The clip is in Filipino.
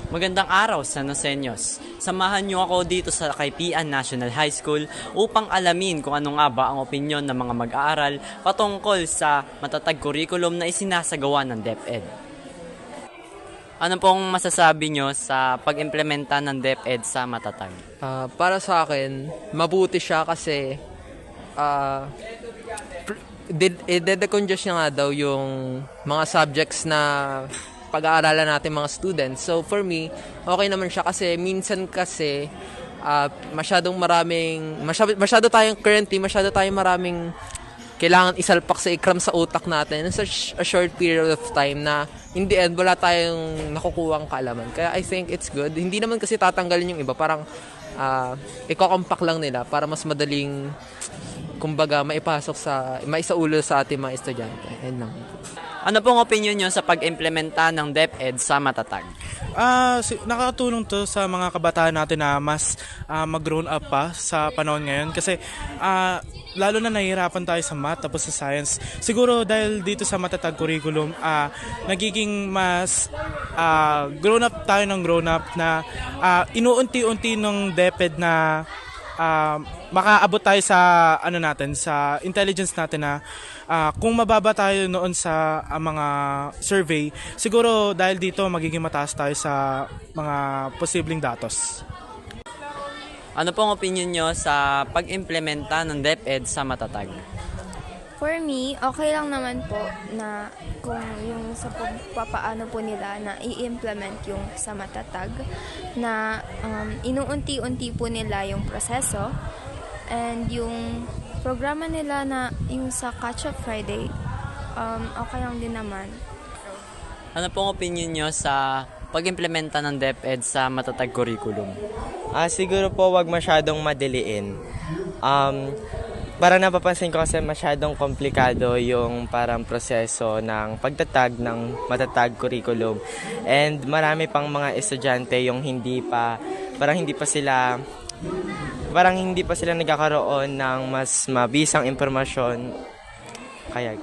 Magandang araw sa Nosenyos. Samahan niyo ako dito sa Kaypian National High School upang alamin kung ano nga ba ang opinyon ng mga mag-aaral patungkol sa matatag curriculum na isinasagawa ng DepEd. Ano pong masasabi niyo sa pag-implementa ng DepEd sa matatag? Para sa akin, mabuti siya kasi i-decongest niya nga daw yung mga subjects na pag-aaralan natin mga students. So for me, okay naman siya kasi minsan kasi masyado tayong maraming kailangan isalpak sa ikram sa utak natin in such a short period of time na in the end wala tayong nakukuhang kaalaman. Kaya I think it's good. Hindi naman kasi tatanggalin yung iba, parang iko-compact lang nila para mas madaling kumbaga maisaulo sa ating mga estudyante. Ayun lang. Ano pong opinion niyo sa pag-implementa ng DepEd sa matatag? Nakakatulong to sa mga kabataan natin na mas mag-grown up pa sa panahon ngayon kasi lalo na nahihirapan tayo sa math tapos sa science. Siguro dahil dito sa matatag curriculum, nagiging mas grown up tayo ng grown up na inuunti-unti ng DepEd na makaabot tayo sa sa intelligence natin na kung mababa tayo noon sa mga survey, siguro dahil dito magiging mataas tayo sa mga posibleng datos. Ano pong opinion niyo sa pag-implementa ng DepEd sa matatag? For me, okay lang naman po na kung yung sa pagpapaano po nila na i-implement yung sa matatag na inuunti-unti po nila yung proseso and yung programa nila na yung sa Catch Up Friday, okay lang din naman. Ano pong opinion niyo sa pag-implementa ng DepEd sa matatag curriculum? Siguro po wag masyadong madiliin. Parang napapansin ko kasi masyadong komplikado yung parang proseso ng pagtatag ng matatag curriculum. And marami pang mga estudyante yung hindi pa sila nagkakaroon ng mas mabisang impormasyon. Kaya